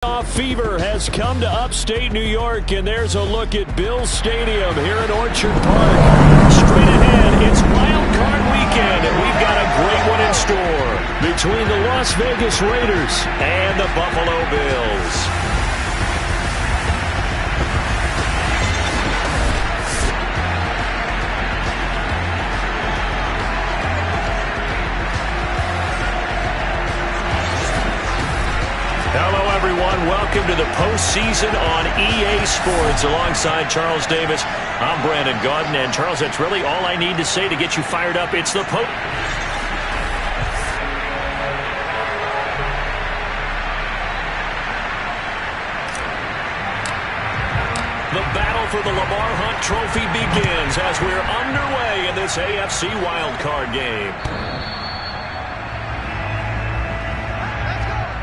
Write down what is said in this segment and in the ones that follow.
Fever has come to upstate New York, and there's a look at Bills Stadium here in Orchard Park. Straight ahead, it's Wild Card Weekend, and we've got a great one in store between the Las Vegas Raiders and the Buffalo Bills. Hello, everyone. Welcome to the postseason on EA Sports. Alongside Charles Davis, I'm Brandon Gaudin. And, Charles, that's really all I need to say to get you fired up. It's the The battle for the Lamar Hunt Trophy begins as we're underway in this AFC wildcard game.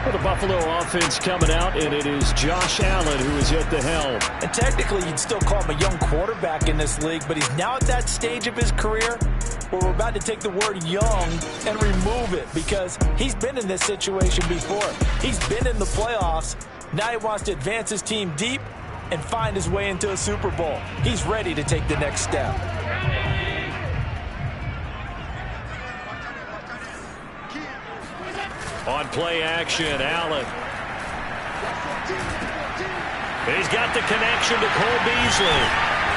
The Buffalo offense coming out, and it is Josh Allen who is at the helm. And technically, you'd still call him a young quarterback in this league, but he's now at that stage of his career where we're about to take the word young and remove it because he's been in this situation before. He's been in the playoffs. Now he wants to advance his team deep and find his way into a Super Bowl. He's ready to take the next step. On play action, Allen. He's got the connection to Cole Beasley.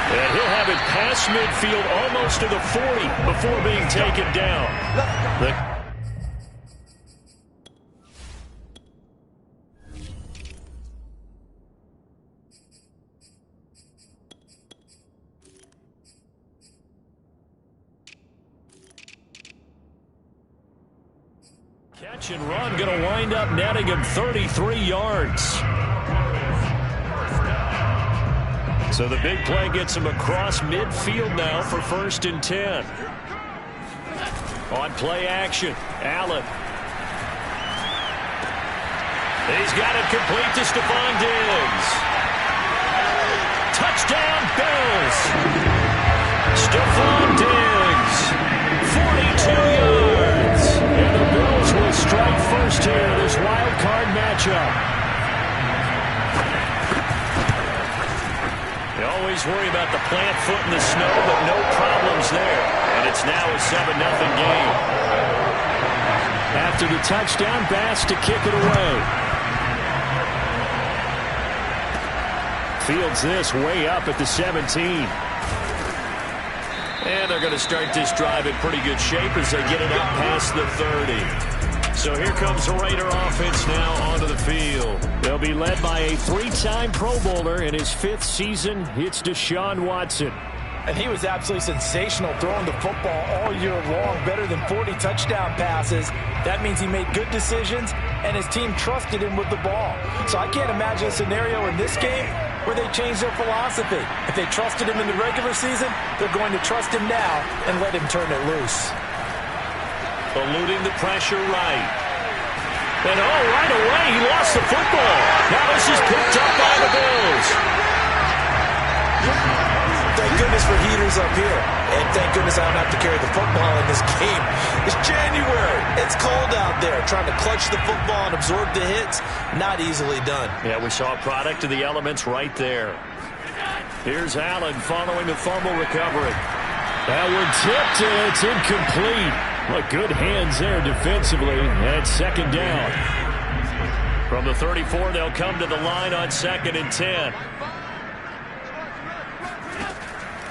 And he'll have it past midfield almost to the 40 before being taken down. Catch and run going to wind up netting him 33 yards. So the big play gets him across midfield now for 1st and 10. On play action, Allen. He's got it complete to Stephon Diggs. Touchdown, Bills. Stephon Diggs, 42 yards. And the Bills will strike first here in this wild card matchup. You always worry about the plant foot in the snow, but no problems there. And it's now a 7-0 game. After the touchdown, Bass to kick it away. Fields this way up at the 17. And they're going to start this drive in pretty good shape as they get it up past the 30. So here comes the Raider offense now onto the field. They'll be led by a 3-time Pro Bowler in his 5th season. It's Deshaun Watson. And he was absolutely sensational throwing the football all year long. Better than 40 touchdown passes. That means he made good decisions, and his team trusted him with the ball. So I can't imagine a scenario in this game where they change their philosophy. If they trusted him in the regular season, they're going to trust him now and let him turn it loose. Eluding the pressure right. And right away, he lost the football. Now this is picked up by the Bills. Thank goodness for heaters up here. And thank goodness I don't have to carry the football in this game. It's January. It's cold out there. Trying to clutch the football and absorb the hits, not easily done. Yeah, we saw a product of the elements right there. Here's Allen following the fumble recovery. That one tipped, and it's incomplete. Look, good hands there defensively at 2nd down. From the 34, they'll come to the line on 2nd and 10.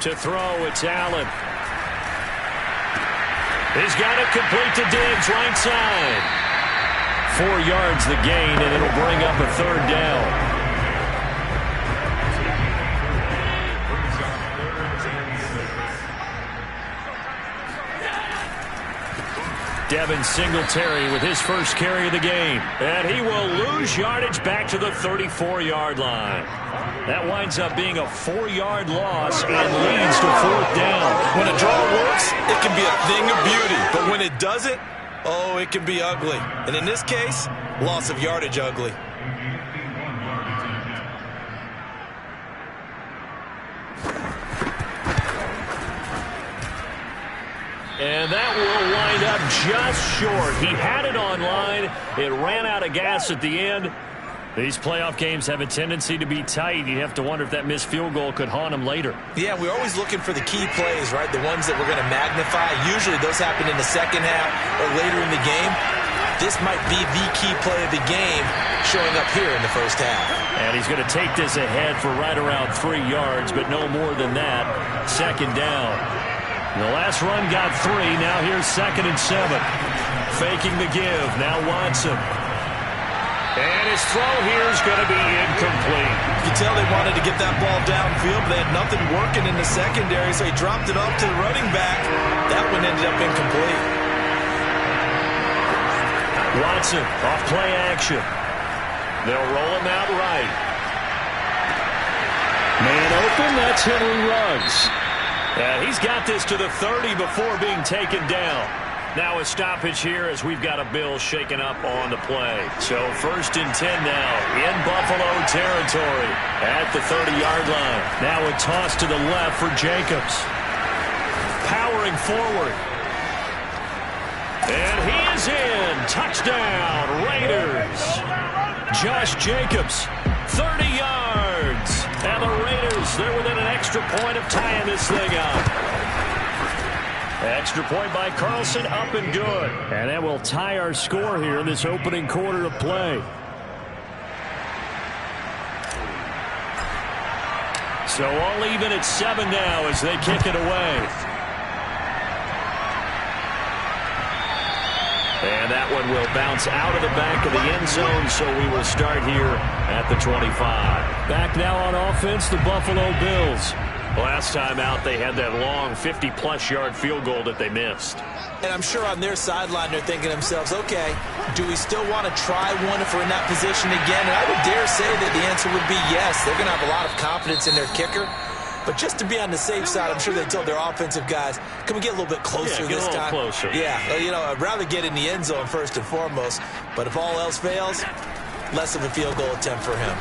To throw, it's Allen. He's got it complete to Diggs, right side. 4 yards the gain, and it'll bring up a 3rd down. Devin Singletary with his first carry of the game. And he will lose yardage back to the 34-yard line. That winds up being a 4-yard loss and leads to 4th down. When a draw works, it can be a thing of beauty. But when it doesn't, oh, it can be ugly. And in this case, loss of yardage ugly. And that will wind up just short. He had it on line. It ran out of gas at the end. These playoff games have a tendency to be tight. You have to wonder if that missed field goal could haunt them later. Yeah, we're always looking for the key plays, right? The ones that we're going to magnify. Usually those happen in the second half or later in the game. This might be the key play of the game showing up here in the first half. And he's going to take this ahead for right around 3 yards, but no more than that. Second down. The last run got 3. Now here's 2nd and 7. Faking the give. Now Watson. And his throw here is going to be incomplete. You can tell they wanted to get that ball downfield, but they had nothing working in the secondary, so he dropped it off to the running back. That one ended up incomplete. Watson off play action. They'll roll him out right. Man open, that's Henry Ruggs. And he's got this to the 30 before being taken down. Now a stoppage here as we've got a Bill shaken up on the play. So 1st and 10 now in Buffalo territory at the 30-yard line. Now a toss to the left for Jacobs. Powering forward. And he is in. Touchdown, Raiders. Josh Jacobs, 30 yards. And the Raiders, they're within an extra point of tying this thing up. Extra point by Carlson, up and good. And that will tie our score here in this opening quarter of play. So all even at 7 now as they kick it away. And that one will bounce out of the back of the end zone, so we will start here at the 25. Back now on offense, the Buffalo Bills. Last time out, they had that long 50-plus yard field goal that they missed. And I'm sure on their sideline, they're thinking to themselves, okay, do we still want to try one if we're in that position again? And I would dare say that the answer would be yes. They're going to have a lot of confidence in their kicker. But just to be on the safe side, I'm sure they told their offensive guys, can we get a little bit closer this time? Closer. Yeah, you know, I'd rather get in the end zone first and foremost. But if all else fails, less of a field goal attempt for him.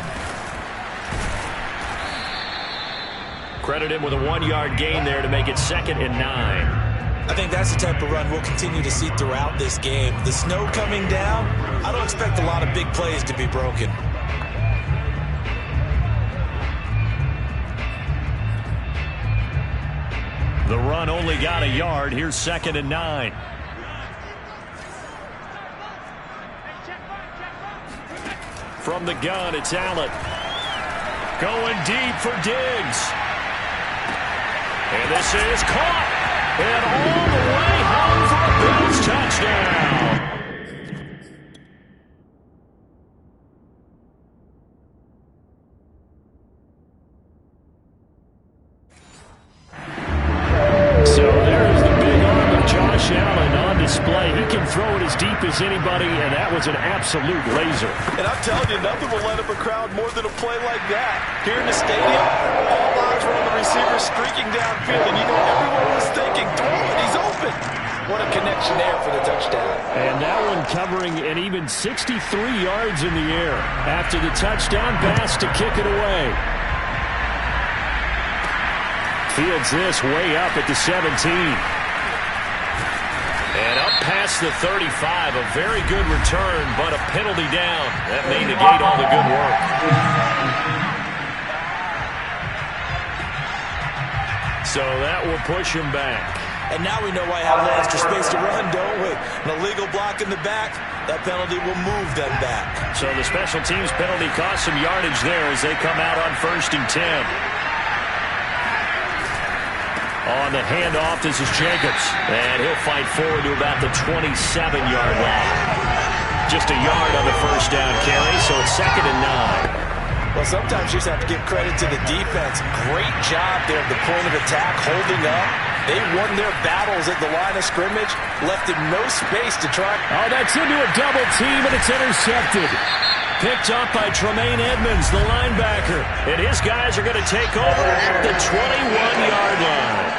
Credit him with a 1-yard gain there to make it 2nd and 9. I think that's the type of run we'll continue to see throughout this game. The snow coming down, I don't expect a lot of big plays to be broken. The run only got a yard. Here's 2nd and 9. From the gun, it's Allen. Going deep for Diggs. And this is caught. And all the way home for a Bills touchdown. So there's the big arm of Josh Allen on display. He can throw it as deep as anybody, and that was an absolute laser. And I'm telling you, nothing will let up a crowd more than a play like that. Here in the stadium, all eyes were on the receiver streaking downfield, and you know everyone was thinking, throw it, he's open. What a connection there for the touchdown. And that one covering an even 63 yards in the air. After the touchdown, Bass to kick it away. Fields this way up at the 17. And up past the 35, a very good return, but a penalty down. That may negate all the good work. So that will push him back. And now we know why I have no extra space to run, don't we? An illegal block in the back, that penalty will move them back. So the special teams penalty cost some yardage there as they come out on 1st and 10. On the handoff, this is Jacobs. And he'll fight forward to about the 27-yard line. Just a yard on the first down carry, so it's 2nd and 9. Well, sometimes you just have to give credit to the defense. Great job there at the point of attack, holding up. They won their battles at the line of scrimmage, left him no space to try. Oh, that's into a double team, and it's intercepted. Picked up by Tremaine Edmonds, the linebacker. And his guys are going to take over at the 21-yard line.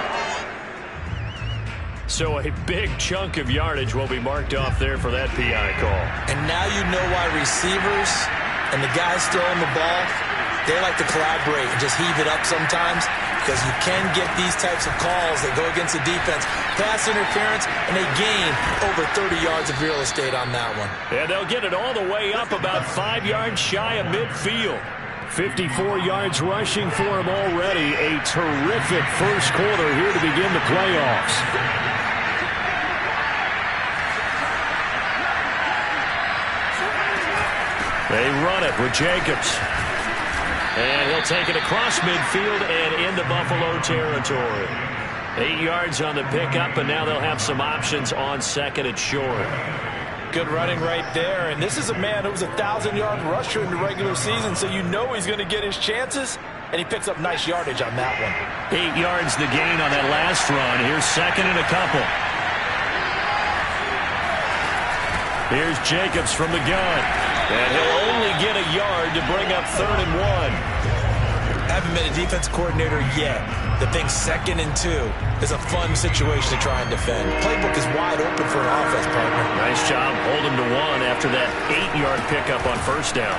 So a big chunk of yardage will be marked off there for that PI call. And now you know why receivers and the guys throwing the ball, they like to collaborate and just heave it up sometimes. because you can get these types of calls that go against the defense. Pass interference, and they gain over 30 yards of real estate on that one. And they'll get it all the way up about 5 yards shy of midfield. 54 yards rushing for him already. A terrific first quarter here to begin the playoffs. They run it with Jacobs. And he'll take it across midfield and into Buffalo territory. 8 yards on the pickup, and now they'll have some options on second and short. Good running right there. And this is a man who was a 1,000-yard rusher in the regular season, so you know he's going to get his chances. And he picks up nice yardage on that one. 8 yards the gain on that last run. Here's second and a couple. Here's Jacobs from the gun. And he'll only get a yard to bring up 3rd and 1. Haven't been a defense coordinator yet that thinks 2nd and 2 is a fun situation to try and defend. Playbook is wide open for an offense, partner. Nice job holding to 1 after that 8-yard pickup on first down.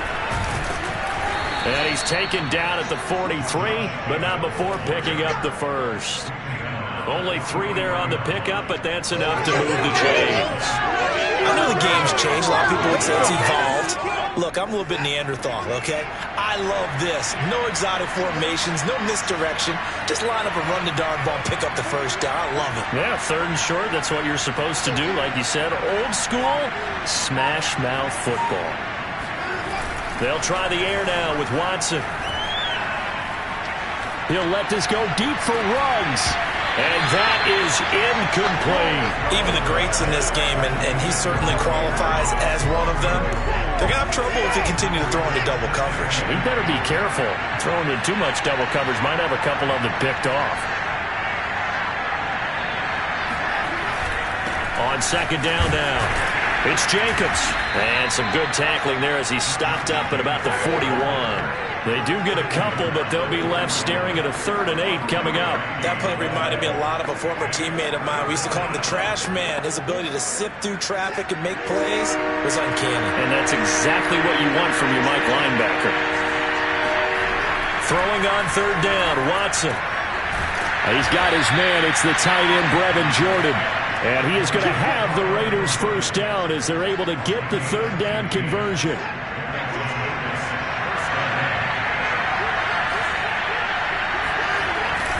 And he's taken down at the 43, but not before picking up the first. Only 3 there on the pickup, but that's enough to move the chains. I know the game's changed. A lot of people would say it's evolved. Look, I'm a little bit Neanderthal, okay? I love this. No exotic formations, no misdirection. Just line up and run the darn ball, pick up the first down. I love it. Yeah, 3rd and short, that's what you're supposed to do. Like you said, old school, smash mouth football. They'll try the air now with Watson. He'll let this go deep for Ruggs. And that is incomplete. Even the greats in this game, and he certainly qualifies as one of them, they're going to have trouble if they continue to throw into double coverage. He better be careful. Throwing in too much double coverage might have a couple of them picked off. On second down now, it's Jacobs. And some good tackling there as he stopped up at about the 41. They do get a couple, but they'll be left staring at a 3rd and 8 coming up. That play reminded me a lot of a former teammate of mine. We used to call him the trash man. His ability to sift through traffic and make plays was uncanny. And that's exactly what you want from your Mike linebacker. Throwing on 3rd down, Watson. He's got his man. It's the tight end, Brevin Jordan. And he is going to have the Raiders first down as they're able to get the 3rd down conversion.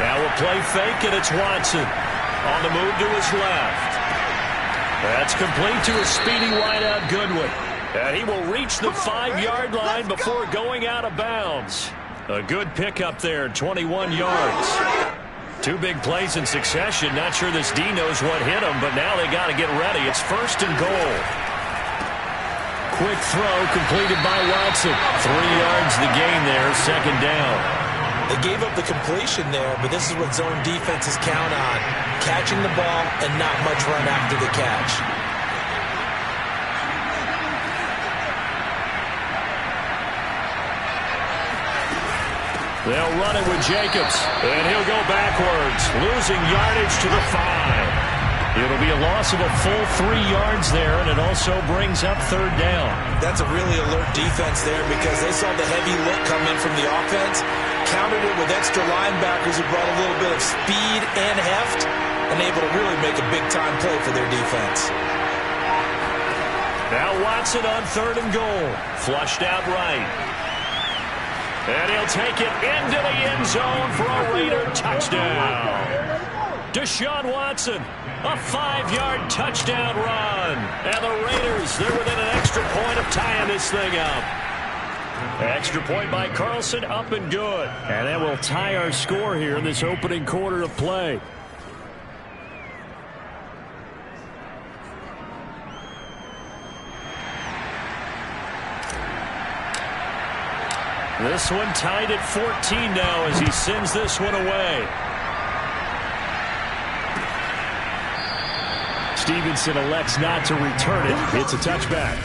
Now a play fake, and it's Watson on the move to his left. That's complete to a speedy wideout Goodwin. And he will reach the 5-yard line before going out of bounds. A good pickup there, 21 yards. 2 big plays in succession. Not sure this D knows what hit him, but now they got to get ready. It's 1st and goal. Quick throw completed by Watson. 3 yards the gain there, 2nd down. They gave up the completion there, but this is what zone defenses count on. Catching the ball and not much run after the catch. They'll run it with Jacobs, and he'll go backwards, losing yardage to the 5. It'll be a loss of a full 3 yards there, and it also brings up 3rd down. That's a really alert defense there because they saw the heavy look come in from the offense, countered it with extra linebackers who brought a little bit of speed and heft, and able to really make a big-time play for their defense. Now Watson on 3rd and goal, flushed out right. And he'll take it into the end zone for a Raider touchdown. Deshaun Watson, a 5-yard touchdown run. And the Raiders, they're within an extra point of tying this thing up. Extra point by Carlson, up and good. And that will tie our score here in this opening quarter of play. This one tied at 14 now as he sends this one away. Stevenson elects not to return it. It's a touchback.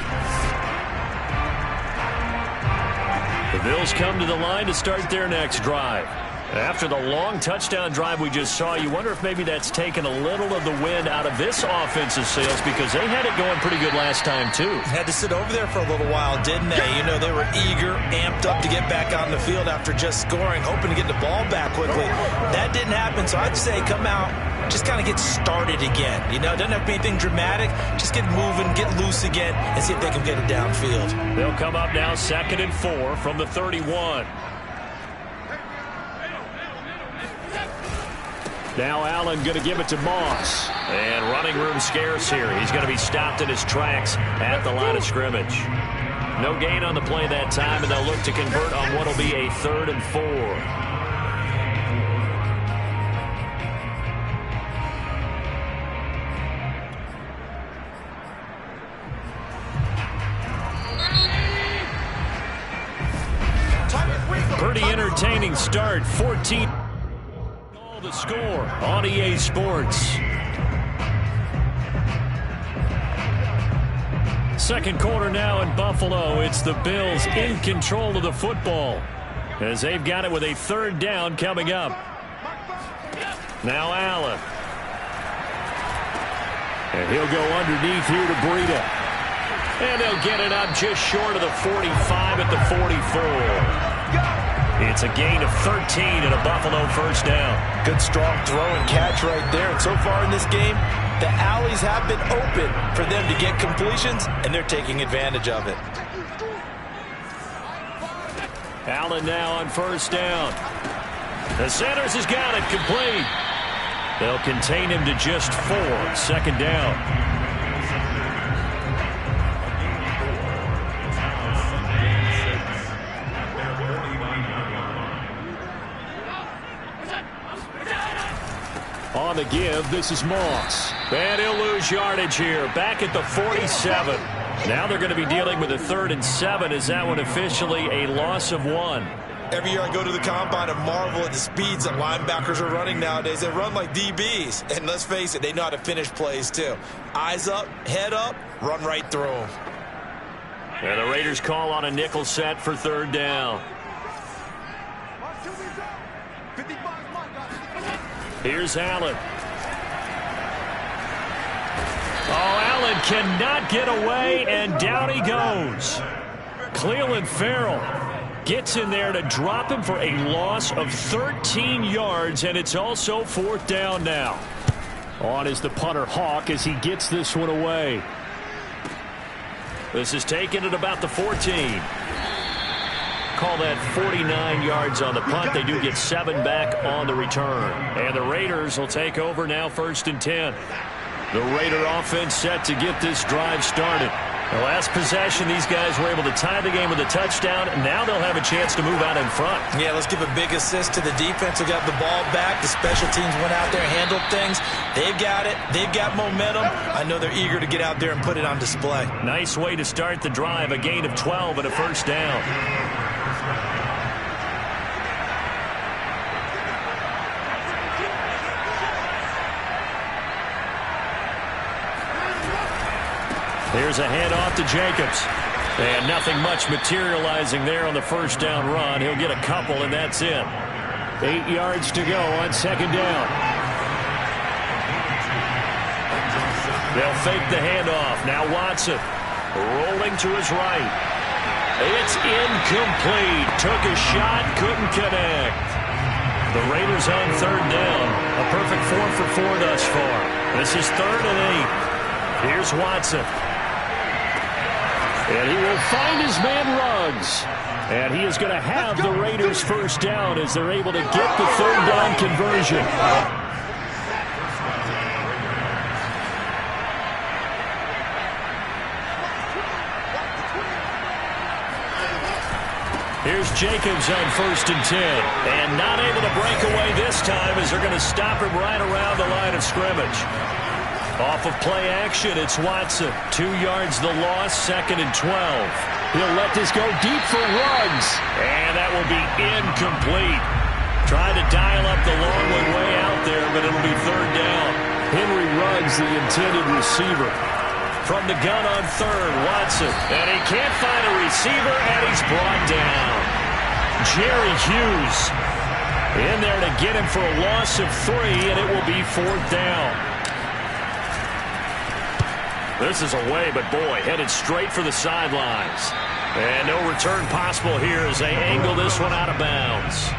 The Bills come to the line to start their next drive. After the long touchdown drive we just saw, you wonder if maybe that's taken a little of the wind out of this offensive sails, because they had it going pretty good last time too. Had to sit over there for a little while, didn't they? You know, they were eager, amped up to get back on the field after just scoring, hoping to get the ball back quickly. That didn't happen, so I'd say come out, just kind of get started again. You know, it doesn't have to be anything dramatic. Just get moving, get loose again, and see if they can get it downfield. They'll come up now 2nd and 4 from the 31. Now Allen going to give it to Moss. And running room scarce here. He's going to be stopped in his tracks at the line of scrimmage. No gain on the play that time, and they'll look to convert on what will be a 3rd and 4. Pretty entertaining start. 14 all the score on EA Sports. Second quarter now in Buffalo. It's the Bills in control of the football as they've got it with a 3rd down coming up. Now Allen. And he'll go underneath here to Breida. And they'll get it up just short of the 45 at the 44. It's a gain of 13 and a Buffalo 1st down. Good strong throw and catch right there. And so far in this game, the alleys have been open for them to get completions, and they're taking advantage of it. Allen now on 1st down. The Sanders has got it complete. They'll contain him to just 4. 2nd down. On the give, this is Moss. And he'll lose yardage here. Back at the 47. Now they're going to be dealing with a 3rd and 7. Is that one officially a loss of 1? Every year I go to the combine and marvel at the speeds that linebackers are running nowadays. They run like DBs. And let's face it, they know how to finish plays too. Eyes up, head up, run right through them. And the Raiders call on a nickel set for 3rd down. Here's Allen. Oh, Allen cannot get away, and down he goes. Clelin Ferrell gets in there to drop him for a loss of 13 yards, and it's also 4th down now. On is the punter Hawk as he gets this one away. This is taken at about the 14. Call that 49 yards on the punt. They do get 7 back on the return. And the Raiders will take over now 1st and 10. The Raider offense set to get this drive started. The last possession, these guys were able to tie the game with a touchdown. Now they'll have a chance to move out in front. Yeah, let's give a big assist to the defense who got the ball back. The special teams went out there and handled things. They've got it. They've got momentum. I know they're eager to get out there and put it on display. Nice way to start the drive. A gain of 12 and a 1st down. Here's a handoff to Jacobs. And nothing much materializing there on the 1st down run. He'll get a couple, and that's it. 8 yards to go on 2nd down. They'll fake the handoff. Now Watson rolling to his right. It's incomplete. Took a shot, couldn't connect. The Raiders on 3rd down. A perfect 4 for 4 thus far. This is 3rd and 8. Here's Watson. And he will find his man Ruggs. And he is going to have the Raiders 1st down as they're able to get the 3rd down conversion. Here's Jacobs on 1st and 10. And not able to break away this time as they're going to stop him right around the line of scrimmage. Off of play action, it's Watson. 2 yards the loss, 2nd and 12. He'll let this go deep for Ruggs. And that will be incomplete. Tried to dial up the long way out there, but it'll be 3rd down. Henry Ruggs, the intended receiver. From the gun on 3rd, Watson. And he can't find a receiver, and he's brought down. Jerry Hughes. In there to get him for a loss of 3, and it will be 4th down. This is away, but boy, headed straight for the sidelines. And no return possible here as they angle this one out of bounds.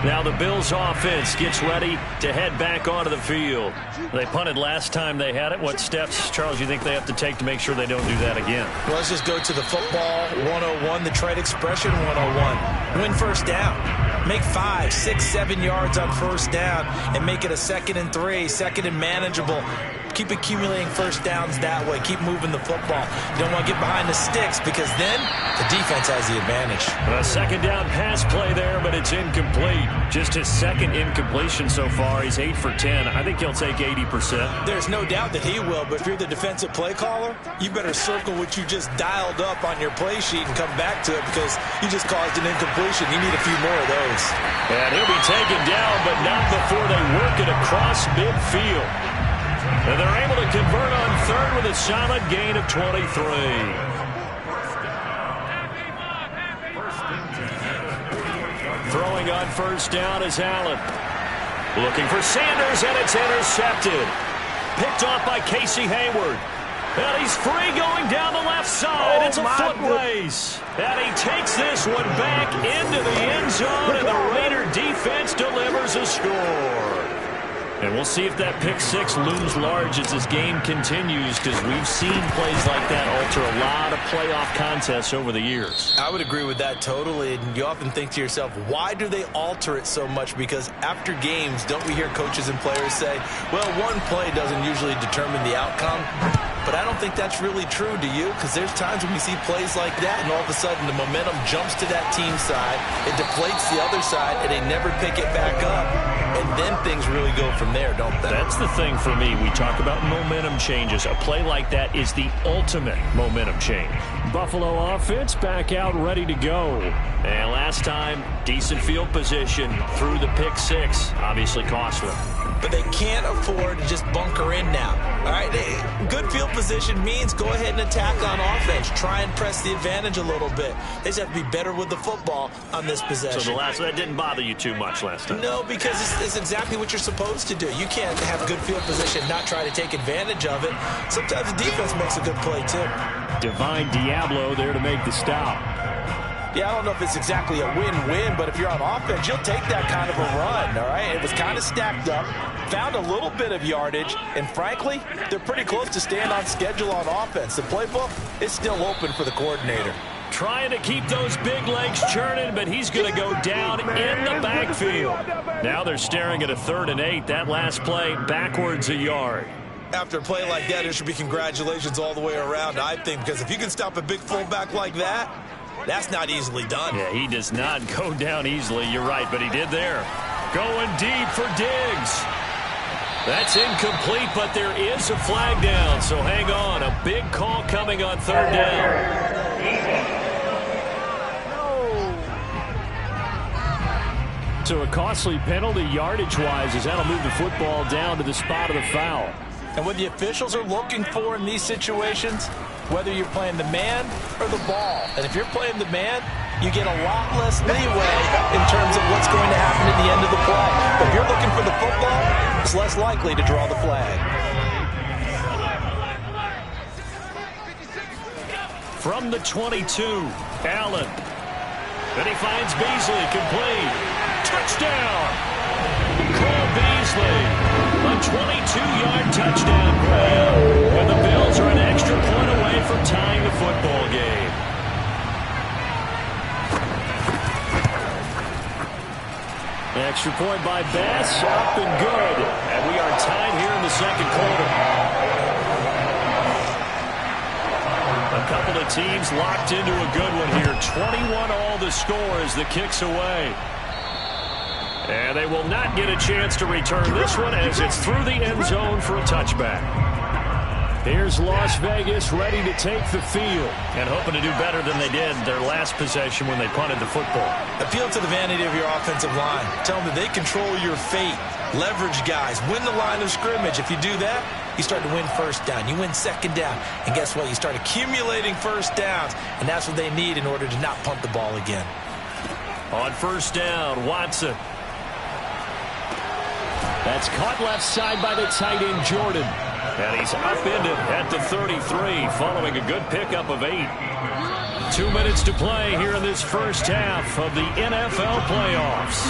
Now the Bills offense gets ready to head back onto the field. They punted last time they had it. What steps, Charles, you think they have to take to make sure they don't do that again? Well, let's just go to the football 101, the trade expression 101. Win first down. Make 5, 6, 7 yards on first down and make it a 2nd and 3, 2nd and manageable. Keep accumulating first downs that way. Keep moving the football. You don't want to get behind the sticks because then the defense has the advantage. A 2nd down pass play there, but it's incomplete. Just his 2nd incompletion so far. He's 8 for 10. I think he'll take 80%. There's no doubt that he will, but if you're the defensive play caller, you better circle what you just dialed up on your play sheet and come back to it because you just caused an incompletion. You need a few more of those. And he'll be taken down, but not before they work it across midfield. And they're able to convert on 3rd with a solid gain of 23. Throwing on first down is Allen. Looking for Sanders, and it's intercepted. Picked off by Casey Hayward. And he's free going down the left side. It's a foot race. And he takes this one back into the end zone, and the Raider defense delivers a score. And we'll see if that pick 6 looms large as this game continues, because we've seen plays like that alter a lot of playoff contests over the years. I would agree with that totally. And you often think to yourself, why do they alter it so much? Because after games, don't we hear coaches and players say, well, one play doesn't usually determine the outcome? But I don't think that's really true, do you? Because there's times when we see plays like that, and all of a sudden the momentum jumps to that team side, it deflates the other side, and they never pick it back up. And then things really go from there, don't they? That's the thing for me. We talk about momentum changes. A play like that is the ultimate momentum change. Buffalo offense back out ready to go. And last time, decent field position through the pick 6. Obviously costly. But they can't afford to just bunker in now. All right, good field position means go ahead and attack on offense. Try and press the advantage a little bit. They just have to be better with the football on this possession. So that didn't bother you too much last time? No, because it's exactly what you're supposed to do. You can't have good field position, not try to take advantage of it. Sometimes the defense makes a good play, too. Divine Diablo there to make the stop. Yeah, I don't know if it's exactly a win-win, but if you're on offense, you'll take that kind of a run, all right? It was kind of stacked up, found a little bit of yardage, and frankly, they're pretty close to staying on schedule on offense. The playbook is still open for the coordinator. Trying to keep those big legs churning, but he's going to go down in the backfield. Now they're staring at a 3rd and 8. That last play, backwards a yard. After a play like that, there should be congratulations all the way around, I think, because if you can stop a big fullback like that, that's not easily done. Yeah, he does not go down easily. You're right, but he did there. Going deep for Diggs. That's incomplete, but there is a flag down, so hang on. A big call coming on 3rd down. So a costly penalty yardage-wise as that'll move the football down to the spot of the foul. And what the officials are looking for in these situations, whether you're playing the man or the ball. And if you're playing the man, you get a lot less leeway in terms of what's going to happen at the end of the play. But if you're looking for the football, it's less likely to draw the flag. From the 22, Allen. Then he finds Beasley, complete. Touchdown! Cole Beasley, a 22-yard touchdown grab. And the Bills are an extra point away from tying the football game. Extra point by Bass, up and good. And we are tied here in the 2nd quarter. A couple of teams locked into a good one here. 21-all the score as the kick's away. And they will not get a chance to return this one as it's through the end zone for a touchback. Here's Las Vegas ready to take the field and hoping to do better than they did their last possession when they punted the football. Appeal to the vanity of your offensive line. Tell them that they control your fate. Leverage guys. Win the line of scrimmage. If you do that, you start to win first down. You win 2nd down. And guess what? You start accumulating first downs. And that's what they need in order to not punt the ball again. On first down, Watson. That's caught left side by the tight end, Jordan. And he's upended at the 33, following a good pickup of 8. 2 minutes to play here in this first half of the NFL playoffs.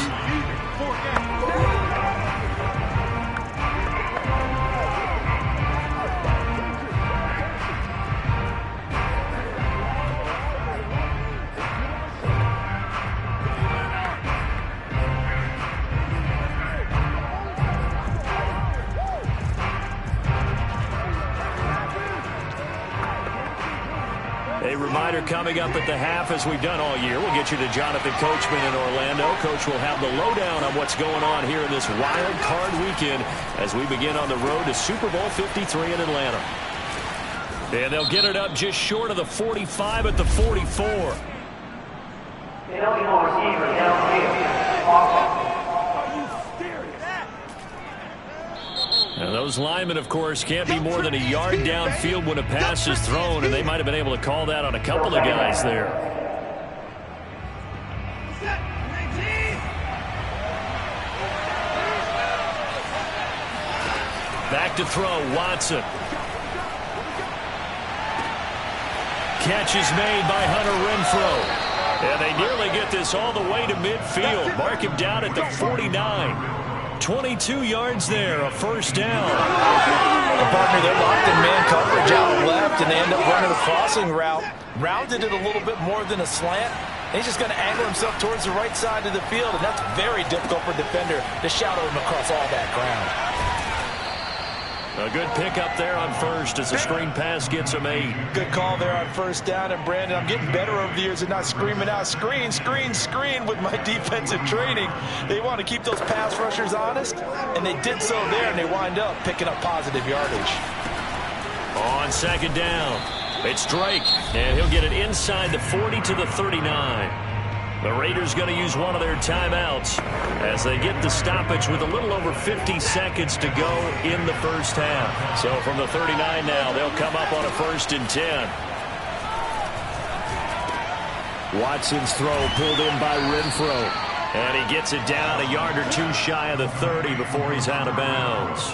A reminder coming up at the half, as we've done all year. We'll get you to Jonathan Coachman in Orlando. Coach will have the lowdown on what's going on here in this wild card weekend as we begin on the road to Super Bowl 53 in Atlanta. And they'll get it up just short of the 45 at the 44. And those linemen, of course, can't be more than a yard downfield when a pass is thrown, and they might have been able to call that on a couple of guys there. Back to throw, Watson. Catch is made by Hunter Renfrow. And they nearly get this all the way to midfield. Mark him down at the 49. 22 yards there, a first down. Partner, they're locked in man coverage out left, and they end up running a crossing route. Rounded it a little bit more than a slant. And he's just going to angle himself towards the right side of the field, and that's very difficult for a defender to shadow him across all that ground. A good pickup there on first as the screen pass gets him 8. Good call there on first down. And, Brandon, I'm getting better over the years at not screaming out, screen, screen, screen with my defensive training. They want to keep those pass rushers honest, and they did so there, and they wind up picking up positive yardage. On second down, it's Drake, and he'll get it inside the 40 to the 39. The Raiders going to use one of their timeouts as they get the stoppage with a little over 50 seconds to go in the first half. So from the 39 now, they'll come up on a 1st and 10. Watson's throw pulled in by Renfrow. And he gets it down a yard or two shy of the 30 before he's out of bounds.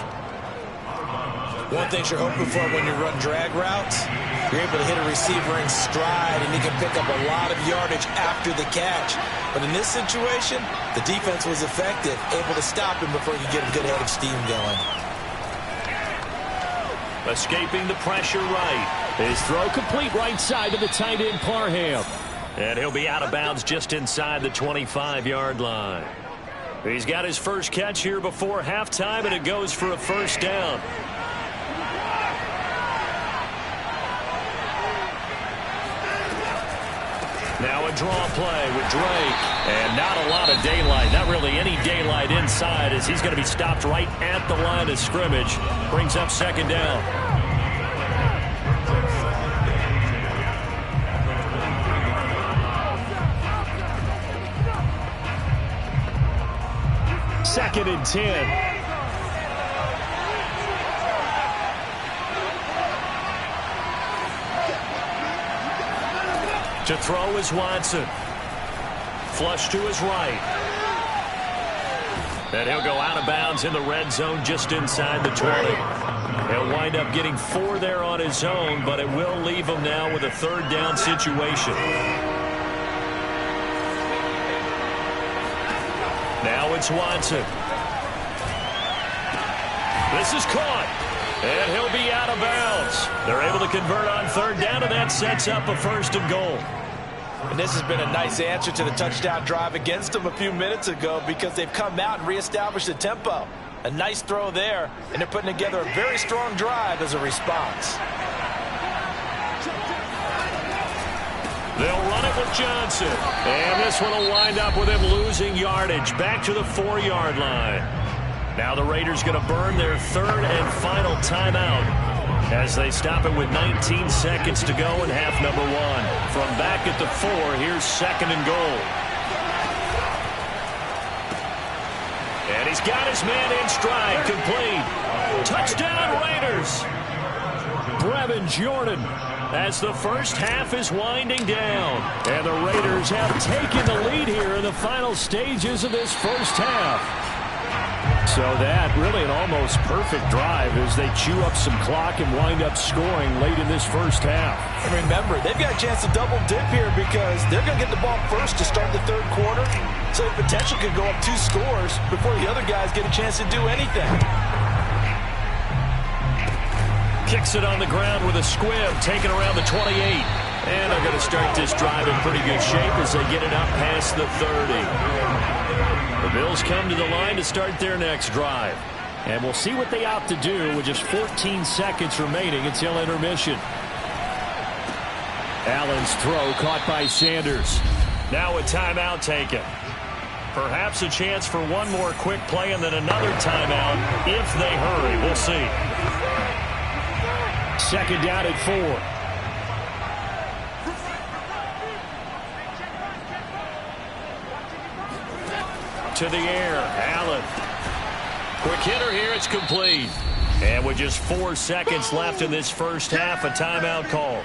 One thing you're hoping for when you run drag routes, you're able to hit a receiver in stride, and he can pick up a lot of yardage after the catch. But in this situation, the defense was effective, able to stop him before he could get a good head of steam going. Escaping the pressure right. His throw complete right side to the tight end, Parham. And he'll be out of bounds just inside the 25-yard line. He's got his first catch here before halftime, and it goes for a first down. Now a draw play with Drake. And not a lot of daylight, not really any daylight inside, as he's going to be stopped right at the line of scrimmage. Brings up second down. Second and 10. To throw is Watson. Flush to his right. And he'll go out of bounds in the red zone just inside the 20. He'll wind up getting 4 there on his own, but it will leave him now with a third down situation. Now it's Watson. This is caught. And he'll be out of bounds. They're able to convert on third down, and that sets up a 1st and goal. And this has been a nice answer to the touchdown drive against them a few minutes ago, because they've come out and reestablished the tempo. A nice throw there, and they're putting together a very strong drive as a response. They'll run it with Johnson. And this one will wind up with him losing yardage back to the 4-yard line. Now the Raiders going to burn their third and final timeout as they stop it with 19 seconds to go in half number 1. From back at the 4, here's 2nd and goal. And he's got his man in stride, complete. Touchdown Raiders. Brevin Jordan as the first half is winding down. And the Raiders Steelers have taken the lead here in the final stages of this first half. So that really an almost perfect drive as they chew up some clock and wind up scoring late in this first half. And remember, they've got a chance to double dip here because they're going to get the ball first to start the third quarter. So the potential could go up 2 scores before the other guys get a chance to do anything. Kicks it on the ground with a squib, taken around the 28. And they're going to start this drive in pretty good shape as they get it up past the 30. The Bills come to the line to start their next drive. And we'll see what they opt to do with just 14 seconds remaining until intermission. Allen's throw caught by Sanders. Now a timeout taken. Perhaps a chance for one more quick play and then another timeout if they hurry. We'll see. Second down at 4. To the air, Allen. Quick hitter here, it's complete. And with just 4 seconds left in this first half, a timeout call.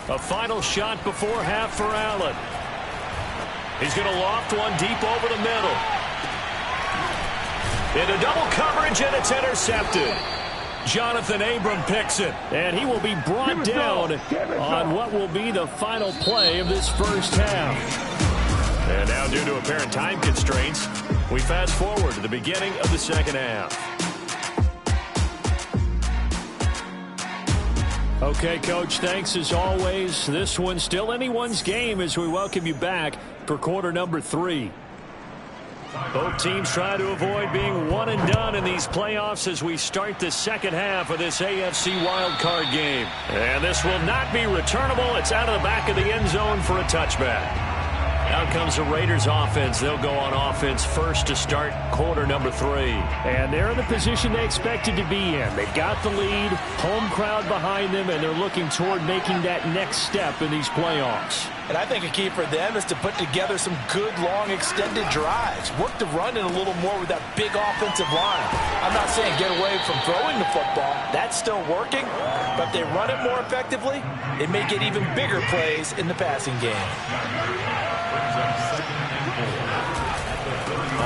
A final shot before half for Allen. He's going to loft one deep over the middle. Into double coverage, and it's intercepted. Jonathan Abram picks it. And he will be brought down on what will be the final play of this first half. And now, due to apparent time constraints, we fast forward to the beginning of the second half. Okay, Coach, thanks as always. This one's still anyone's game as we welcome you back for quarter number 3. Both teams try to avoid being one and done in these playoffs as we start the second half of this AFC wildcard game. And this will not be returnable. It's out of the back of the end zone for a touchback. Out comes the Raiders offense. They'll go on offense first to start quarter number 3. And they're in the position they expected to be in. They've got the lead, home crowd behind them, and they're looking toward making that next step in these playoffs. And I think a key for them is to put together some good, long, extended drives. Work the run in a little more with that big offensive line. I'm not saying get away from throwing the football. That's still working. But if they run it more effectively, it may get even bigger plays in the passing game.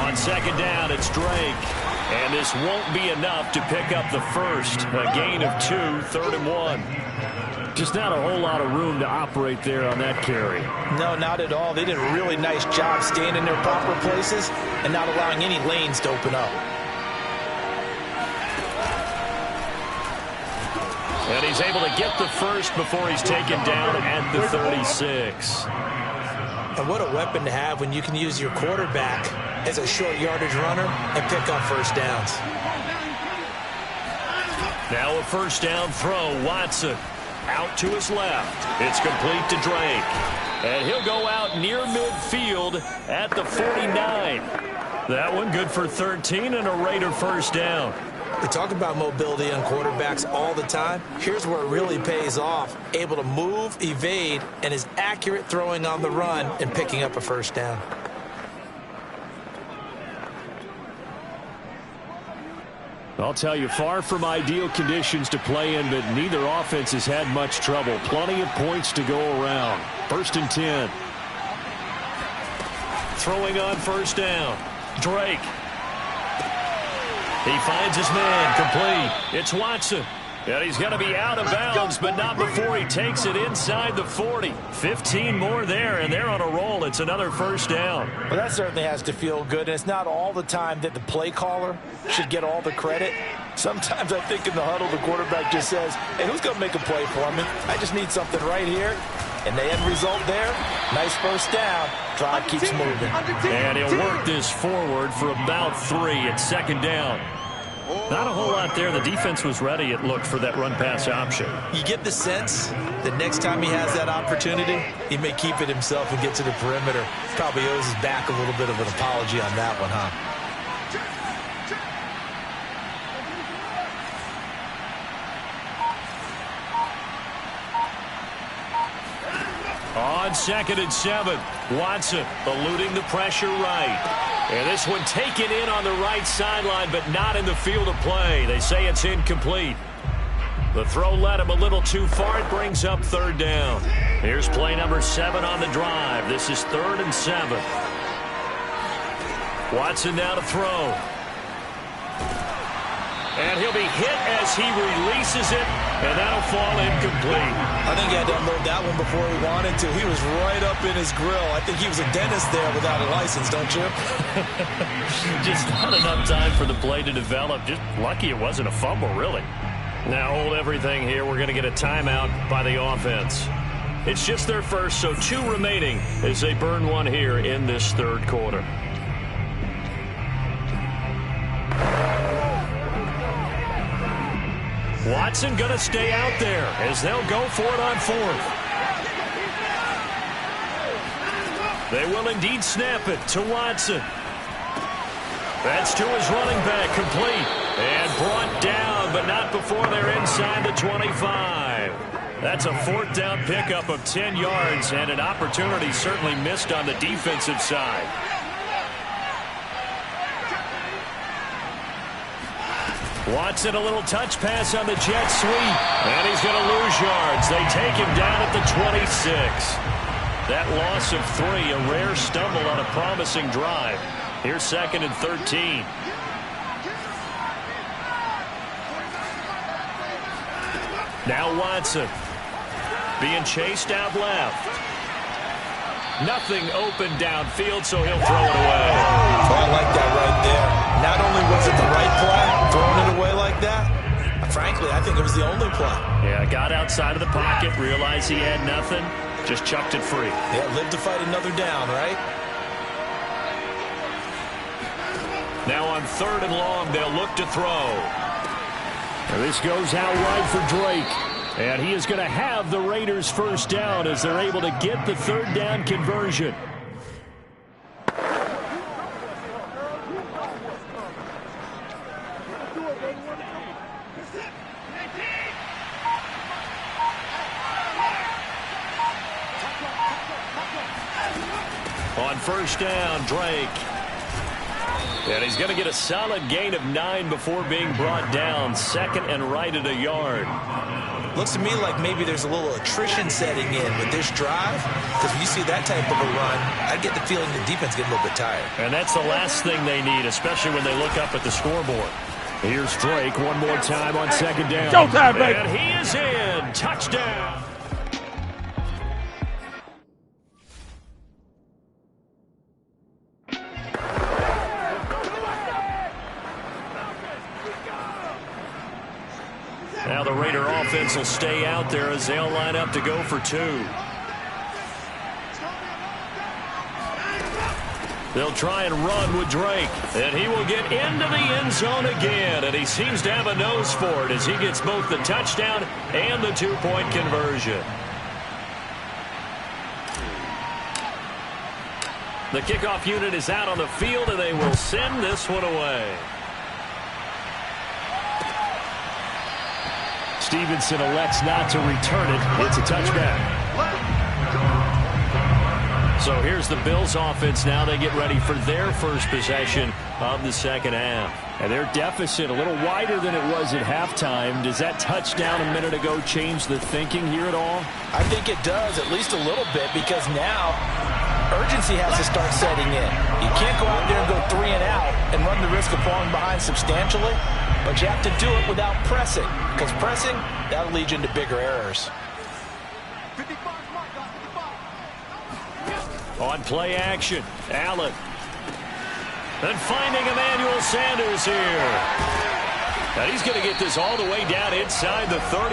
On second down, it's Drake. And this won't be enough to pick up the first. A gain of 2, 3rd and 1. Just not a whole lot of room to operate there on that carry. No, not at all. They did a really nice job staying in their proper places and not allowing any lanes to open up. And he's able to get the first before he's taken down at the 36. And what a weapon to have when you can use your quarterback as a short yardage runner and pick up first downs. Now a first down throw. Watson out to his left. It's complete to Drake. And he'll go out near midfield at the 49. That one good for 13 and a Raider first down. We talk about mobility on quarterbacks all the time. Here's where it really pays off. Able to move, evade, and is accurate throwing on the run and picking up a first down. I'll tell you, far from ideal conditions to play in, but neither offense has had much trouble. Plenty of points to go around. 1st and 10. Throwing on first down. Drake. He finds his man, complete. It's Watson. And he's going to be out of bounds, but not before he takes it inside the 40. 15 more there, and they're on a roll. It's another first down. Well, that certainly has to feel good, and it's not all the time that the play caller should get all the credit. Sometimes I think in the huddle, the quarterback just says, hey, who's going to make a play for me? I just need something right here. And the end result there, nice first down. Drive keeps moving. And he'll work this forward for about 3 at second down. Not a whole lot there. The defense was ready, it looked, for that run-pass option. You get the sense that next time he has that opportunity, he may keep it himself and get to the perimeter. Probably owes his back a little bit of an apology on that one, huh? On 2nd and 7, Watson eluding the pressure right. And this one taken in on the right sideline, but not in the field of play. They say it's incomplete. The throw led him a little too far. It brings up third down. Here's play number 7 on the drive. This is 3rd and 7. Watson now to throw. And he'll be hit as he releases it, and that'll fall incomplete. I think he had to unload that one before he wanted to. He was right up in his grill. I think he was a dentist there without a license, don't you? Just not enough time for the play to develop. Just lucky it wasn't a fumble, really. Now hold everything here. We're going to get a timeout by the offense. It's just their first, so 2 remaining as they burn one here in this 3rd quarter. Watson going to stay out there as they'll go for it on 4th. They will indeed snap it to Watson. That's to his running back, complete. And brought down, but not before they're inside the 25. That's a 4th down pickup of 10 yards, and an opportunity certainly missed on the defensive side. Watson, a little touch pass on the jet sweep, and he's going to lose yards. They take him down at the 26. That loss of 3, a rare stumble on a promising drive. Here's 2nd and 13. Now Watson being chased out left. Nothing open downfield, so he'll throw it away. Oh, I like that right there. Not only was it the right play, throwing it away like that, frankly, I think it was the only play. Yeah, got outside of the pocket, realized he had nothing, just chucked it free. Yeah, live to fight another down, right? Now on 3rd and long, they'll look to throw. And this goes out wide for Drake. And he is going to have the Raiders' first down as they're able to get the 3rd down conversion. On 1st down, Drake. And he's going to get a solid gain of 9 before being brought down. 2nd and right at a yard. Looks to me like maybe there's a little attrition setting in with this drive, because when you see that type of a run, I get the feeling the defense getting a little bit tired. And that's the last thing they need, especially when they look up at the scoreboard. Here's Drake one more time on 2nd down. Showtime, baby. And he is in. Touchdown. Now the Raider offense will stay out there as they'll line up to go for 2. They'll try and run with Drake, and he will get into the end zone again, and he seems to have a nose for it as he gets both the touchdown and the 2-point conversion. The kickoff unit is out on the field, and they will send this one away. Stevenson elects not to return it. It's a touchback. So here's the Bills offense now. They get ready for their first possession of the 2nd half. And their deficit a little wider than it was at halftime. Does that touchdown a minute ago change the thinking here at all? I think it does, at least a little bit, because now urgency has to start setting in. You can't go out there and go 3 and out and run the risk of falling behind substantially, but you have to do it without pressing, because pressing, that'll lead you into bigger errors. On play action, Allen. And finding Emmanuel Sanders here. And he's going to get this all the way down inside the 35.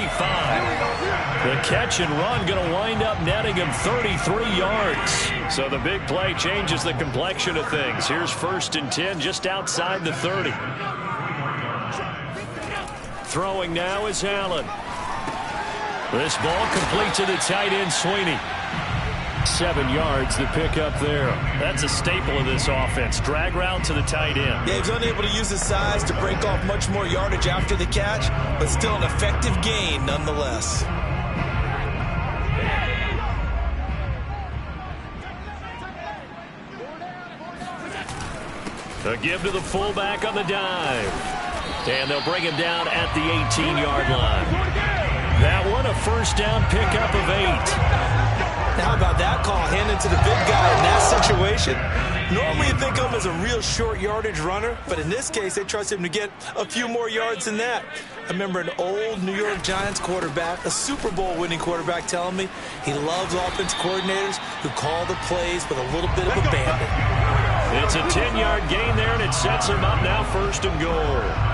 The catch and run going to wind up netting him 33 yards. So the big play changes the complexion of things. Here's 1st and 10 just outside the 30. Throwing now is Allen. This ball complete to the tight end, Sweeney. 7 yards to pick up there. That's a staple of this offense. Drag route to the tight end. Yeah, he's unable to use his size to break off much more yardage after the catch, but still an effective gain nonetheless. A give to the fullback on the dive. And they'll bring him down at the 18-yard line. That one, a first down pickup of 8. Now, how about that call handed to the big guy in that situation? Normally you think of him as a real short yardage runner, but in this case they trust him to get a few more yards than that. I remember an old New York Giants quarterback, a Super Bowl winning quarterback, telling me he loves offense coordinators who call the plays with a little bit of abandon. It's a 10-yard gain there, and it sets him up now 1st and goal.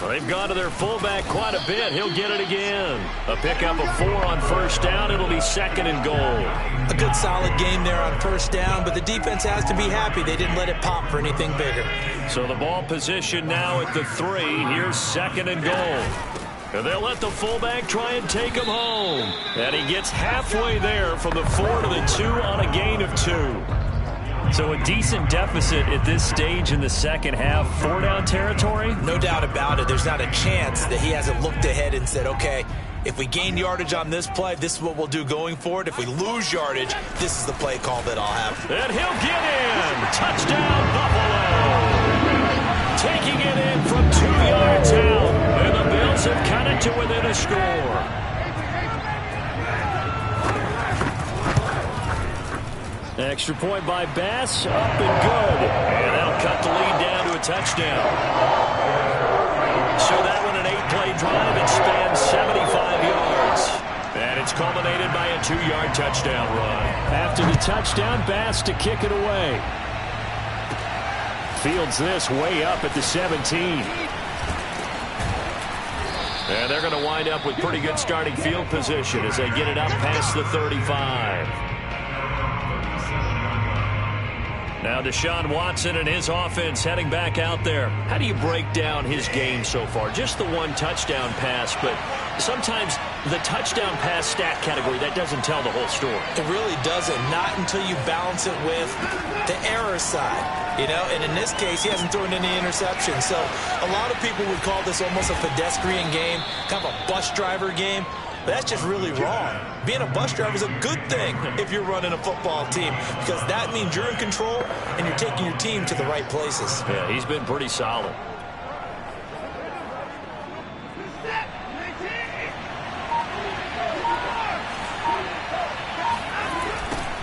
They've gone to their fullback quite a bit. He'll get it again. A pickup of 4 on first down. It'll be 2nd and goal. A good solid game there on first down, but the defense has to be happy they didn't let it pop for anything bigger. So the ball position now at the 3. Here's 2nd and goal. And they'll let the fullback try and take him home. And he gets halfway there from the 4 to the 2 on a gain of 2. So a decent deficit at this stage in the second half. 4-down territory? No doubt about it. There's not a chance that he hasn't looked ahead and said, okay, if we gain yardage on this play, this is what we'll do going forward. If we lose yardage, this is the play call that I'll have. And he'll get in. Touchdown, Buffalo. Taking it in from 2 yards out. And the Bills have cut it to within a score. Extra point by Bass, up and good. And that'll cut the lead down to a touchdown. So that one an 8-play drive. It spans 75 yards. And it's culminated by a 2-yard touchdown run. After the touchdown, Bass to kick it away. Fields this way up at the 17. And they're going to wind up with pretty good starting field position as they get it up past the 35. Now Deshaun Watson and his offense heading back out there. How do you break down his game so far? Just the 1 touchdown pass, but sometimes the touchdown pass stat category, that doesn't tell the whole story. It really doesn't. Not until you balance it with the error side. You know, and in this case, he hasn't thrown any interceptions. So a lot of people would call this almost a pedestrian game, kind of a bus driver game. But that's just really wrong. Being a bus driver is a good thing if you're running a football team, because that means you're in control and you're taking your team to the right places. Yeah, he's been pretty solid.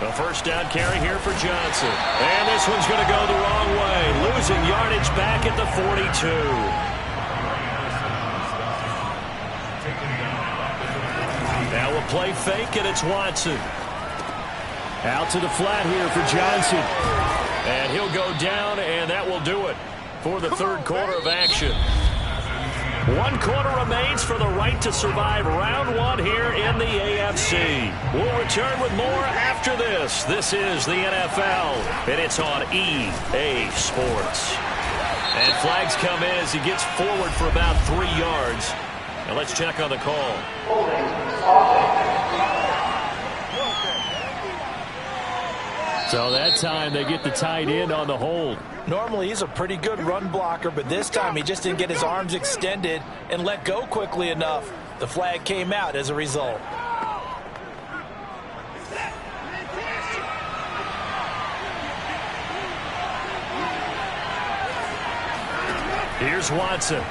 A first down carry here for Johnson. And this one's going to go the wrong way. Losing yardage back at the 42. Now we'll play fake, and it's Watson. Out to the flat here for Johnson. And he'll go down, and that will do it for the 3rd quarter of action. 1 quarter remains for the right to survive round 1 here in the AFC. We'll return with more after this. This is the NFL, and it's on EA Sports. And flags come in as he gets forward for about 3 yards. Now let's check on the call. So that time they get the tight end on the hold. Normally he's a pretty good run blocker, but this time he just didn't get his arms extended and let go quickly enough. The flag came out as a result. Here's Watson.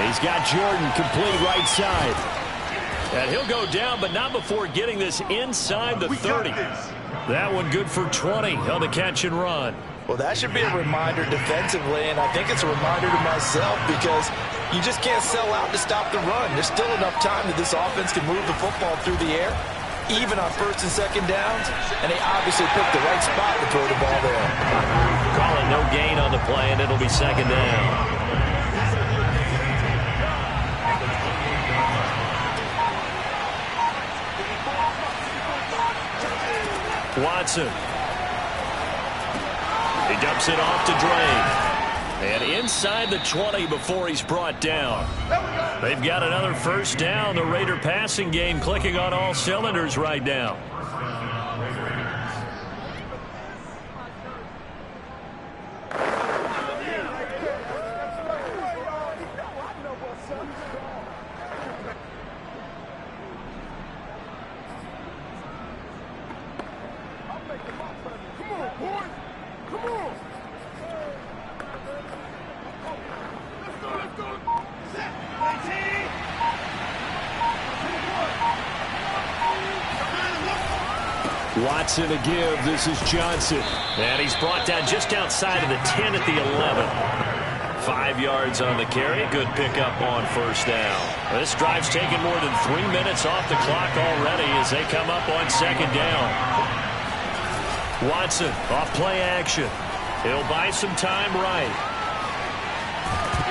He's got Jordan complete right side. And he'll go down, but not before getting this inside the 30. That one good for 20 on the catch and run. Well, that should be a reminder defensively, and I think it's a reminder to myself, because you just can't sell out to stop the run. There's still enough time that this offense can move the football through the air, even on 1st and 2nd downs, and they obviously picked the right spot to throw the ball there. Call it no gain on the play, and it'll be 2nd down. Watson. He dumps it off to Drake. And inside the 20 before he's brought down. They've got another first down. The Raider passing game clicking on all cylinders right now. Watson to give. This is Johnson. And he's brought down just outside of the 10 at the 11. 5 yards on the carry. Good pickup on first down. This drive's taken more than 3 minutes off the clock already as they come up on second down. Watson off play action. He'll buy some time right.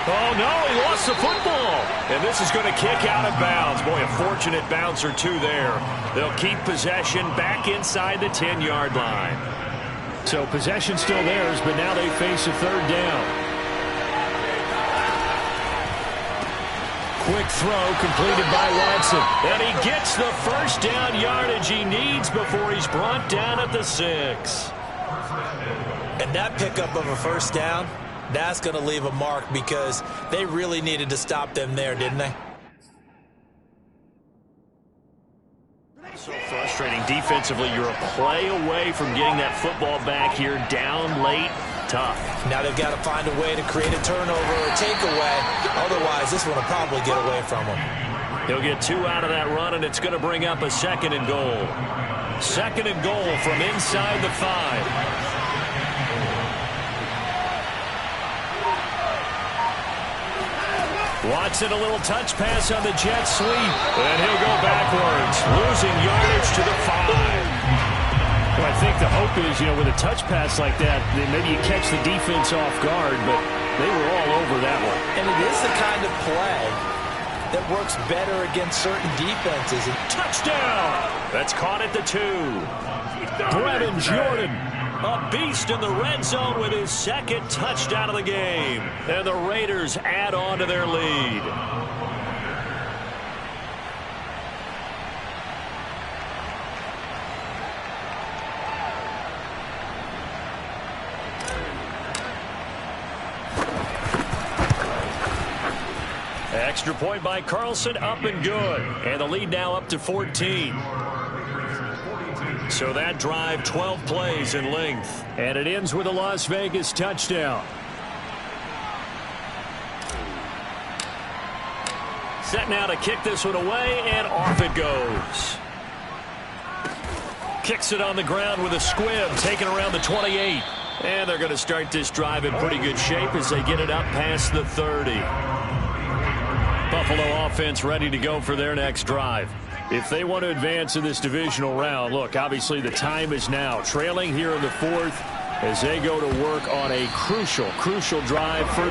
Oh, no, he lost the football. And this is going to kick out of bounds. Boy, a fortunate bounce or two there. They'll keep possession back inside the 10-yard line. So possession still theirs, but now they face a third down. Quick throw completed by Watson. And he gets the first down yardage he needs before he's brought down at the 6. And that pickup of a first down, that's going to leave a mark because they really needed to stop them there, didn't they? So frustrating defensively. You're a play away from getting that football back here down late. Tough. Now they've got to find a way to create a turnover or a takeaway. Otherwise, this one will probably get away from them. He'll get 2 out of that run, and it's going to bring up a 2nd and goal. 2nd and goal from inside the 5. Watson, a little touch pass on the jet sweep. And he'll go backwards, losing yardage to the 5. Well, I think the hope is, with a touch pass like that, maybe you catch the defense off guard, but they were all over that one. And it is the kind of play that works better against certain defenses. Touchdown! That's caught at the 2. Brevin Jordan, a beast in the red zone with his 2nd touchdown of the game. And the Raiders add on to their lead. Extra point by Carlson, up and good. And the lead now up to 14. So that drive, 12 plays in length. And it ends with a Las Vegas touchdown. Set now to kick this one away, and off it goes. Kicks it on the ground with a squib, taken around the 28. And they're going to start this drive in pretty good shape as they get it up past the 30. Buffalo offense ready to go for their next drive. If they want to advance in this divisional round, look, obviously the time is now. Trailing here in the 4th as they go to work on a crucial drive for...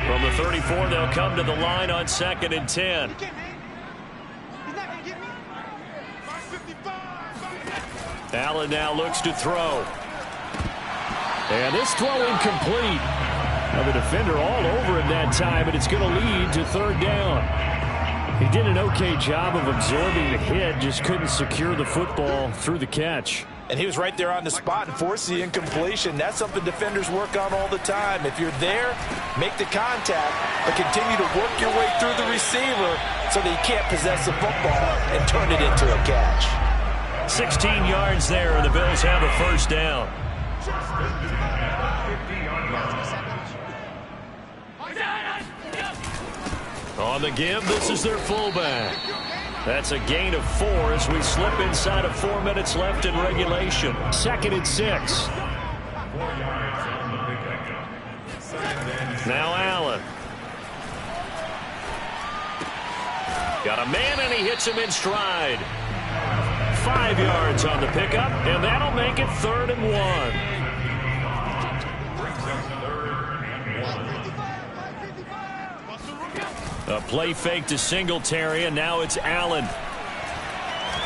From the 34, they'll come to the line on 2nd and 10. Allen now looks to throw. And this throw incomplete. Now the defender all over him that time, but it's going to lead to 3rd down. He did an okay job of absorbing the hit, just couldn't secure the football through the catch. And he was right there on the spot and forced the incompletion. That's something defenders work on all the time. If you're there, make the contact, but continue to work your way through the receiver so that he can't possess the football and turn it into a catch. 16 yards there, and the Bills have a 1st down. On the give, this is their fullback. That's a gain of 4 as we slip inside of 4 minutes left in regulation. 2nd and 6. Now Allen. Got a man, and he hits him in stride. 5 yards on the pickup, and that'll make it 3rd and 1. A play fake to Singletary, and now it's Allen.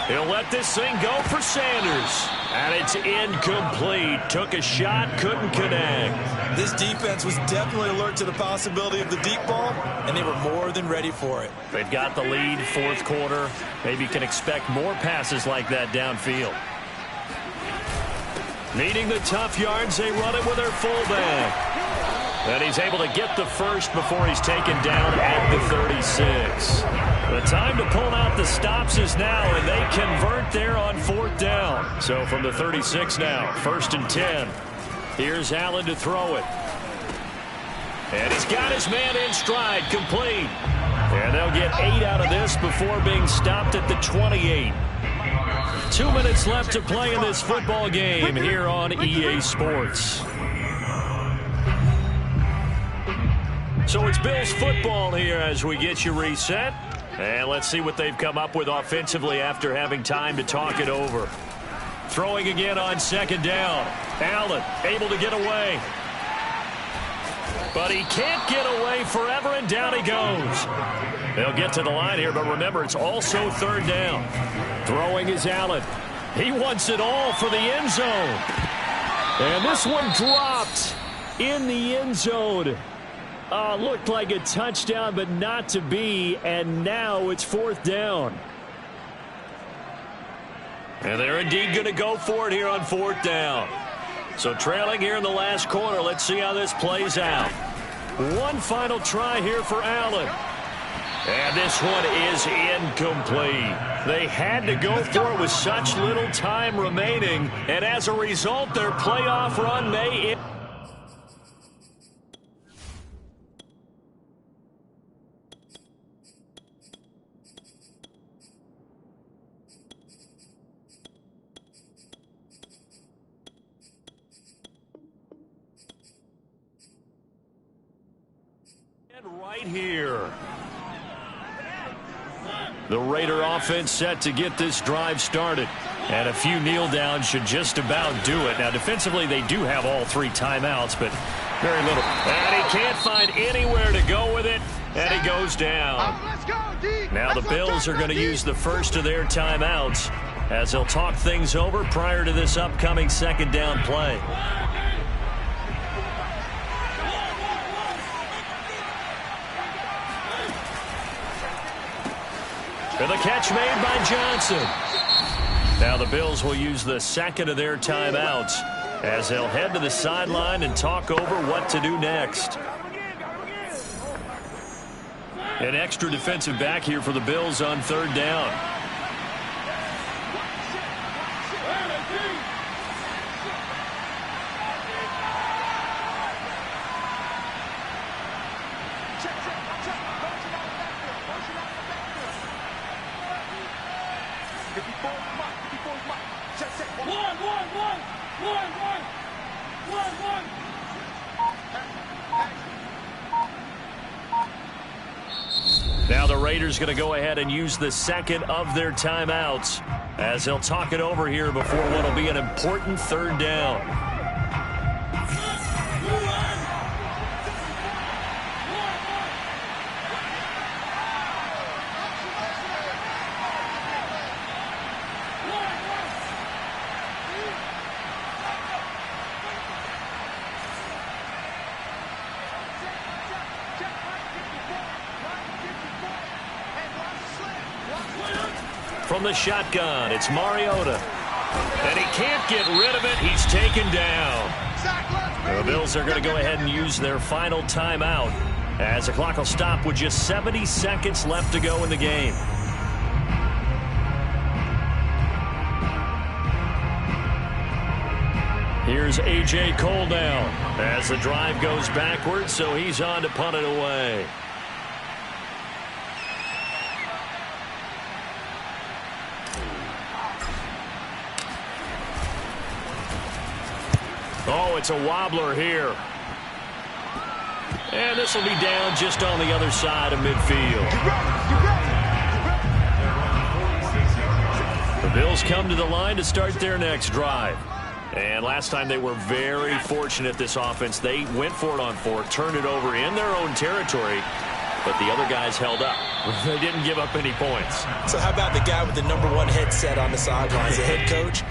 He'll let this thing go for Sanders. And it's incomplete. Took a shot, couldn't connect. This defense was definitely alert to the possibility of the deep ball, and they were more than ready for it. They've got the lead, 4th quarter. Maybe can expect more passes like that downfield. Needing the tough yards, they run it with their fullback. And he's able to get the first before he's taken down at the 36. The time to pull out the stops is now, and they convert there on 4th down. So from the 36 now, 1st and 10. Here's Allen to throw it. And he's got his man in stride, complete. And they'll get 8 out of this before being stopped at the 28. 2 minutes left to play in this football game here on EA Sports. So it's Bills football here as we get you reset. And let's see what they've come up with offensively after having time to talk it over. Throwing again on 2nd down. Allen able to get away. But he can't get away forever, and down he goes. They'll get to the line here, but remember, it's also 3rd down. Throwing is Allen. He wants it all for the end zone. And this one dropped in the end zone. Looked like a touchdown, but not to be, and now it's 4th down. And they're indeed going to go for it here on 4th down. So trailing here in the last quarter, let's see how this plays out. One final try here for Allen. And this one is incomplete. They had to go for it with such little time remaining, and as a result, their playoff run may end. Right here. The Raider offense set to get this drive started. And a few kneel downs should just about do it. Now, defensively, they do have all 3 timeouts, but very little. And he can't find anywhere to go with it, and he goes down. Now the Bills are going to use the first of their timeouts as they'll talk things over prior to this upcoming 2nd down play. And the catch made by Johnson. Now the Bills will use the 2nd of their timeouts as they'll head to the sideline and talk over what to do next. An extra defensive back here for the Bills on 3rd down. Now the Raiders going to go ahead and use the 2nd of their timeouts as they'll talk it over here before what will be an important 3rd down. From the shotgun, it's Mariota. And he can't get rid of it. He's taken down. The Bills are going to go ahead and use their final timeout as the clock will stop with just 70 seconds left to go in the game. Here's A.J. Cole now as the drive goes backwards, so he's on to punt it away. Oh, it's a wobbler here. And this will be down just on the other side of midfield. The Bills come to the line to start their next drive. And last time they were very fortunate, this offense. They went for it on 4, turned it over in their own territory, but the other guys held up. They didn't give up any points. So how about the guy with the #1 headset on the sidelines, the head coach?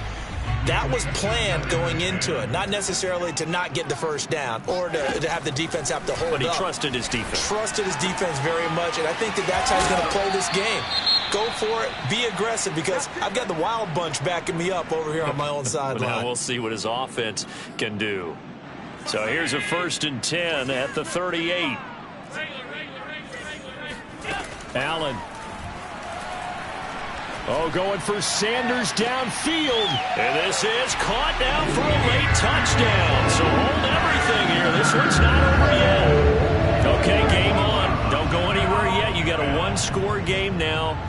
That was planned going into it, not necessarily to not get the first down or to have the defense have to hold up. But he trusted his defense. Trusted his defense very much, and I think that's how he's going to play this game. Go for it, be aggressive, because I've got the Wild Bunch backing me up over here on my own sideline. Now we'll see what his offense can do. So here's a 1st and 10 at the 38. Allen Oh, going for Sanders downfield. And this is caught now for a late touchdown. So hold everything here. This one's not over yet. Okay, game on. Don't go anywhere yet. You got a one-score game now.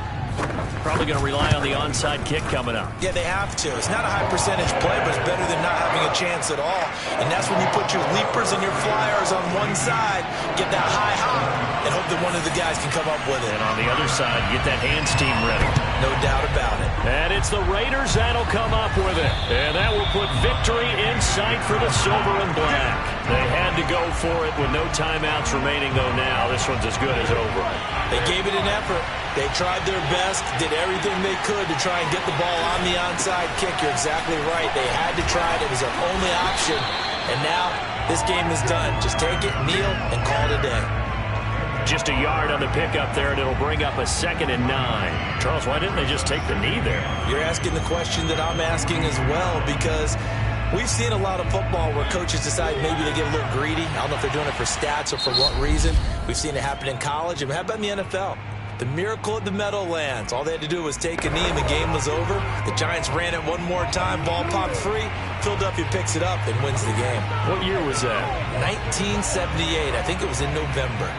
Probably going to rely on the onside kick coming up. Yeah, they have to. It's not a high percentage play, but it's better than not having a chance at all. And that's when you put your leapers and your flyers on one side, get that high hop, and hope that one of the guys can come up with it. And on the other side, get that hands team ready. No doubt about it. And it's the Raiders that'll come up with it. And that will put victory in sight for the silver and black. They had to go for it with no timeouts remaining, though now. This one's as good as over. They gave it an effort. They tried their best, did everything they could to try and get the ball on the onside kick. You're exactly right. They had to try it. It was their only option. And now this game is done. Just take it, kneel, and call it a day. Just a yard on the pickup there, and it'll bring up a 2nd and 9. Charles, why didn't they just take the knee there? You're asking the question that I'm asking as well, because we've seen a lot of football where coaches decide maybe to get a little greedy. I don't know if they're doing it for stats or for what reason. We've seen it happen in college, and how about in the NFL? The miracle at the Meadowlands. All they had to do was take a knee and the game was over. The Giants ran it one more time. Ball popped free. Philadelphia picks it up and wins the game. What year was that? 1978. I think it was in November.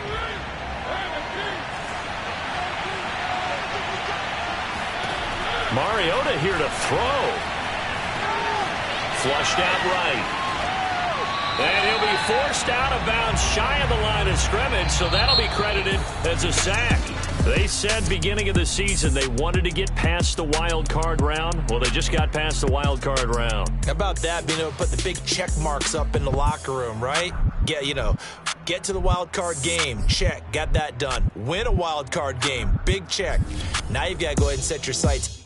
Mariota here to throw. Flushed out right. And he'll be forced out of bounds shy of the line of scrimmage, so that'll be credited as a sack. They said beginning of the season they wanted to get past the wild card round. Well, they just got past the wild card round. How about that, being able to put the big check marks up in the locker room, right? Yeah, get to the wild card game, check, got that done. Win a wild card game, big check. Now you've got to go ahead and set your sights